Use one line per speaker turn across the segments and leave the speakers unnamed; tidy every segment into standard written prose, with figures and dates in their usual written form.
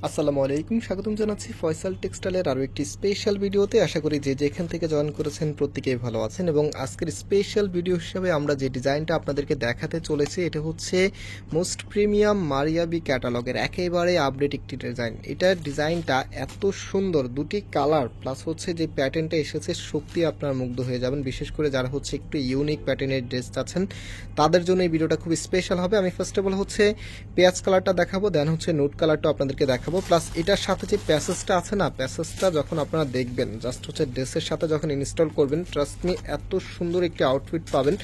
আসসালামু আলাইকুম, স্বাগতম জানাচ্ছি ফয়সাল টেক্সটাইলের আরও একটি স্পেশাল ভিডিওতে। আশা করি যে যেখান থেকে জয়েন করেছেন প্রত্যেকেই ভালো আছেন। এবং আজকের স্পেশাল ভিডিও হিসাবে আমরা যে ডিজাইনটা আপনাদেরকে দেখাতে চলেছি এটা হচ্ছে মোস্ট প্রিমিয়াম মারিয়াবি ক্যাটালগের একেবারে আপডেট একটি ডিজাইন। এটার ডিজাইনটা এত সুন্দর, দুটি কালার প্লাস হচ্ছে যে প্যাটার্নটা এসেছে, সত্যি আপনার মুগ্ধ হয়ে যাবেন। বিশেষ করে যারা হচ্ছে একটু ইউনিক প্যাটার্নের ড্রেস চাচ্ছেন তাদের জন্য এই ভিডিওটা খুব স্পেশাল হবে। আমি ফার্স্ট অফ অল হচ্ছে পেঁয়াজ কালারটা দেখাবো, দেন হচ্ছে নোট কালারটা আপনাদেরকে দেখাবো। প্লাস এটার সাথে যে প্যাসেজটা আছে না, প্যাসেজটা যখন আপনারা দেখবেন জাস্ট হচ্ছে ড্রেসের সাথে যখন ইনস্টল করবেন, ট্রাস্ট মি এত সুন্দর একটি আউটফিট পাবেন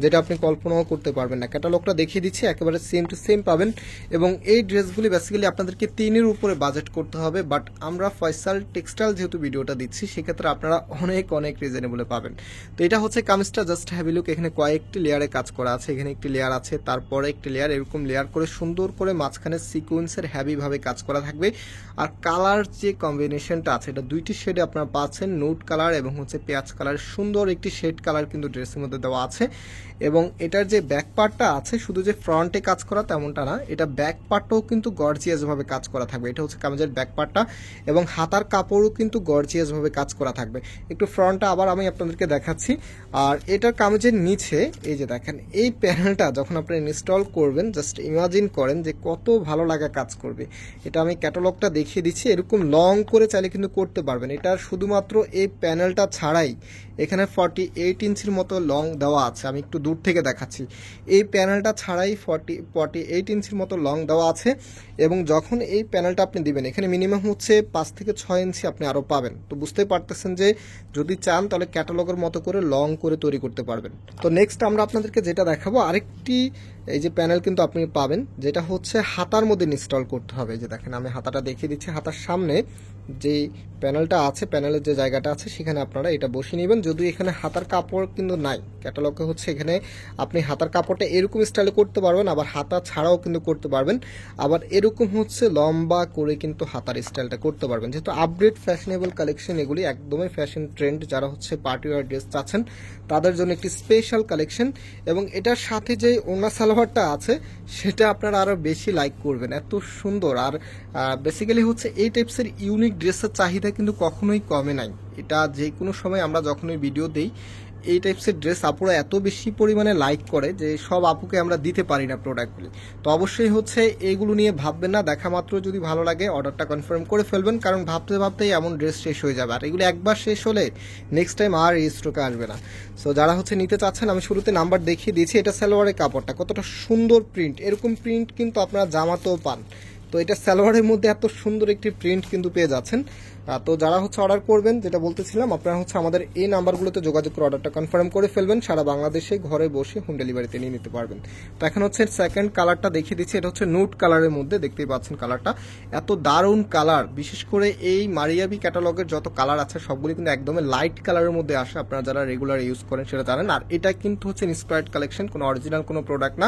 যেটা আপনি কল্পনাও করতে পারবেন না। ক্যাটালগটা দেখিয়ে দিচ্ছি, একেবারে সেম টু সেম পাবেন। এবং এই ড্রেসগুলি বেসিক্যালি আপনাদেরকে 3-এর উপরে বাজেট করতে হবে, বাট আমরা ফয়সাল টেক্সটাইল যেহেতু ভিডিওটা দিচ্ছি সেক্ষেত্রে আপনারা অনেক অনেক রিজনেবলে পাবেন। তো এটা হচ্ছে কামিজটা, জাস্ট হ্যাভি লুক। এখানে কয়েকটি লেয়ারে কাজ করা আছে, এখানে একটি লেয়ার আছে, তারপরে একটি লেয়ার, এরকম লেয়ার করে সুন্দর করে মাঝখানে সিকোয়েন্সের হ্যাভিভাবে কাজ করা থাকবে। আর কালার যে কম্বিনেশনটা আছে এটা দুইটি শেডে আপনারা পাচ্ছেন, নোট কালার এবং হচ্ছে পেঁয়াজ কালার। সুন্দর একটি শেড কালার কিন্তু ড্রেসের মধ্যে দেওয়া আছে। এবং এটার যে ব্যাক পার্টটা আছে, শুধু যে ফ্রন্টে কাজ করা তেমনটা না, এটা ব্যাক পার্টটাও কিন্তু গর্জিয়াসভাবে কাজ করা থাকবে। এটা হচ্ছে কামিজের ব্যাক পার্টটা, এবং হাতার কাপড়ও কিন্তু গর্জিয়াসভাবে কাজ করা থাকবে। একটু ফ্রন্টটা আবার আমি আপনাদেরকে দেখাচ্ছি। আর এটার কামিজের নিচে এই যে দেখেন, এই প্যানেলটা যখন আপনি ইনস্টল করবেন, জাস্ট ইমাজিন করেন যে কত ভালো লাগা কাজ করবে। এটা আমি ক্যাটালগটা দেখিয়ে দিচ্ছি, এরকম লং করে চাইলে কিন্তু করতে পারবেন। এটার শুধুমাত্র এই প্যানেলটা ছাড়াই এখানে 48 ইঞ্চির মতো লং দেওয়া আছে। আমি একটু দূর থেকে দেখাচ্ছি, এই প্যানেলটা ছাড়াই 48 ইঞ্চির মতো লং দেওয়া আছে। এবং যখন এই প্যানেলটা আপনি দিবেন, এখানে মিনিমাম হচ্ছে 5 থেকে 6 ইঞ্চি আপনি আরও পাবেন। তো বুঝতেই পারতেছেন যে যদি চান তাহলে ক্যাটালগের মতো করে লং করে তৈরি করতে পারবেন। তো নেক্সট আমরা আপনাদেরকে যেটা দেখাবো, আরেকটি এই যে প্যানেল কিন্তু আপনি পাবেন, যেটা হচ্ছে হাতার মধ্যে ইনস্টল করতে হবে। যে দেখেন আমি হাতাটা দেখিয়ে দিচ্ছি, হাতার সামনে যে প্যানেলটা আছে, প্যানেলের যে জায়গাটা আছে সেখানে আপনারা এটা বসিয়ে নেবেন। যদিও এখানে হাতার কাপড় কিন্তু নাই, ক্যাটালগে হচ্ছে এখানে আপনি হাতার কাপড়টা এরকম স্টাইলে করতে পারবেন, আবার হাতা ছাড়াও কিন্তু করতে পারবেন। আবার এরকম হচ্ছে লম্বা করে কিন্তু হাতার স্টাইলটা করতে পারবেন। যেহেতু আপডেট ফ্যাশনেবল কালেকশন, এগুলি একদমই ফ্যাশন ট্রেন্ড, যারা হচ্ছে পার্টি ওয়্যার ড্রেস চাচ্ছেন তাদের জন্য একটি স্পেশাল কালেকশন। এবং এটার সাথে যে ওড়না সালোয়ারটা আছে সেটা আপনারা আরও বেশি লাইক করবেন, এত সুন্দর। আর বেসিক্যালি হচ্ছে এই টাইপসের ইউনিক ড্রেসের চাহিদা কিন্তু কখনোই কমে নাই। এটা যে কোনো সময় আমরা যখনই ভিডিও দিই, এই টাইপসের ড্রেস আপুরা এত বেশি পরিমাণে লাইক করে যে সব আপুকে আমরা দিতে পারি না প্রোডাক্টগুলি। তো অবশ্যই হচ্ছে এইগুলো নিয়ে ভাববেন না, দেখা মাত্র যদি ভালো লাগে অর্ডারটা কনফার্ম করে ফেলবেন, কারণ ভাবতে ভাবতেই এমন ড্রেস শেষ হয়ে যাবে। আর এগুলো একবার শেষ হলে নেক্সট টাইম আর এই স্টকে আসবে না। সো যারা হচ্ছে নিতে চাচ্ছেন, আমি শুরুতে নাম্বার দেখিয়ে দিয়েছি। এটা সালোয়ারের কাপড়টা কতটা সুন্দর প্রিন্ট, এরকম প্রিন্ট কিন্তু আপনারা জামাতেও পান। তো এটা সালোয়ারের মধ্যে এত সুন্দর একটি প্রিন্ট কিন্তু পেয়ে যাচ্ছেন। তো যারা হচ্ছে অর্ডার করবেন, যেটা বলতেছিলাম, আপনারা হচ্ছে আমাদের এই নাম্বারগুলোতে যোগাযোগ করে অর্ডারটা কনফার্ম করে ফেলবেন। সারা বাংলাদেশে ঘরে বসে হোম ডেলিভারিতে নিয়ে নিতে পারবেন। তো এখন হচ্ছে সেকেন্ড কালারটা দেখিয়ে দিচ্ছি। এটা হচ্ছে নোট কালারের মধ্যে, দেখতেই পাচ্ছেন কালারটা এত দারুণ কালার। বিশেষ করে এই মারিয়াবি ক্যাটালগের যত কালার আছে সবগুলি কিন্তু একদমই লাইট কালারের মধ্যে আসে, আপনারা যারা রেগুলার ইউজ করেন সেটা জানেন। আর এটা কিন্তু হচ্ছে ইন্সপায়ার্ড কালেকশন, কোনো অরিজিনাল কোনো প্রোডাক্ট না।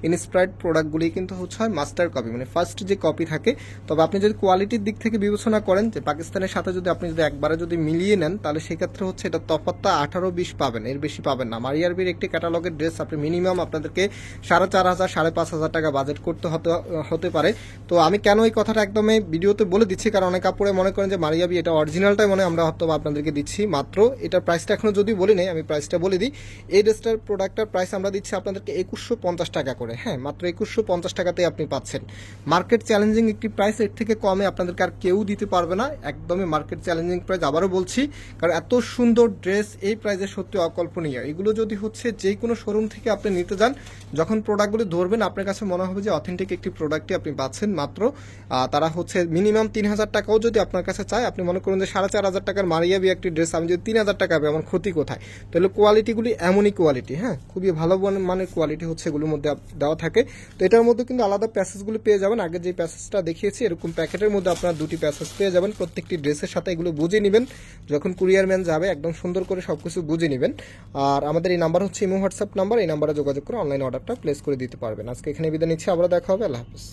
ইন্সপায়ার্ড প্রোডাক্টগুলি কিন্তু হচ্ছে হয় মাস্টার কপি, মানে ফার্স্ট যে কপি থাকে। তবে আপনি যদি কোয়ালিটির দিক থেকে বিবেচনা করেন, যে পাকিস্তানের সাথে যদি আপনি একবারে যদি মিলিয়ে নেন, তাহলে সেক্ষেত্রে হচ্ছে এটা তফাৎটা 18-20 পাবেন, এর বেশি পাবেন না। মারিয়াবির একটি ক্যাটালগের ড্রেস আপনি মিনিমাম আপনাদেরকে 4,500 5,500 টাকা বাজেট করতে হতে পারে। তো আমি কেন এই কথাটা একদমই ভিডিওতে বলে দিচ্ছি, কারণ অনেক কাপড়ে মনে করেন যে মারিয়াবি এটা অরিজিনালটাই মনে আমরা হয়তো আপনাদেরকে দিচ্ছি। মাত্র এটার প্রাইসটা এখনো যদি বলি নেই, আমি প্রাইসটা বলে দিই। এই ড্রেসটার প্রোডাক্টটার প্রাইস আমরা দিচ্ছি আপনাদেরকে 2150 টাকা করে। হ্যাঁ, মাত্র 2150 টাকাতেই আপনি পাচ্ছেন। মার্কেট চ্যালেঞ্জিং একটি প্রাইস, এর থেকে কমে আপনাদেরকে আর কেউ দিতে পারবে না, একদমই মার্কেট চ্যালেঞ্জিং প্রাইস। আবারও বলছি, কারণ এত সুন্দর ড্রেস এই প্রাইসে সত্যি অকল্পনীয়। এগুলো যদি হচ্ছে যে কোনো শোরুম থেকে আপনি নিতে যান, যখন প্রোডাক্টগুলো ধরবেন আপনার কাছে মনে হবে যে অথেন্টিক একটি প্রোডাক্টই আপনি পাচ্ছেন। মাত্র তারা হচ্ছে মিনিমাম 3,000 টাকাও যদি আপনার কাছে চায়, আপনি মনে করুন যে 4,500 টাকার মারিয়াবি একটি ড্রেস আমি যদি 3,000 টাকা পাই, আমার ক্ষতি কোথায়? তাহলে কোয়ালিটিগুলি এমনই কোয়ালিটি, হ্যাঁ, খুবই ভালো মানের কোয়ালিটি হচ্ছে এগুলোর মধ্যে দেওয়া থাকে। তো এটার মধ্যে কিন্তু আলাদা প্যাসেজগুলো পেয়ে যাবেন। আগে যে প্যাসেজটা দেখিয়েছি এরকম প্যাকেটের মধ্যে আপনার দুটি প্যাসেজ পেয়ে যাবেন। প্রত্যেকটি ড্রেসের সাথে এগুলো বুঝে নেবেন, যখন কুরিয়ার ম্যান যাবে একদম সুন্দর করে সবকিছু বুঝে নেবেন। আর আমাদের এই নাম্বার হচ্ছে ইমো হোয়াটসঅ্যাপ নাম্বার, এই নাম্বারে যোগাযোগ করে অনলাইন অর্ডারটা প্লেস করে দিতে পারবেন। আজকে এখানে বিদায় নিচ্ছি, আবার দেখা হবে। আল্লাহ হাফেজ।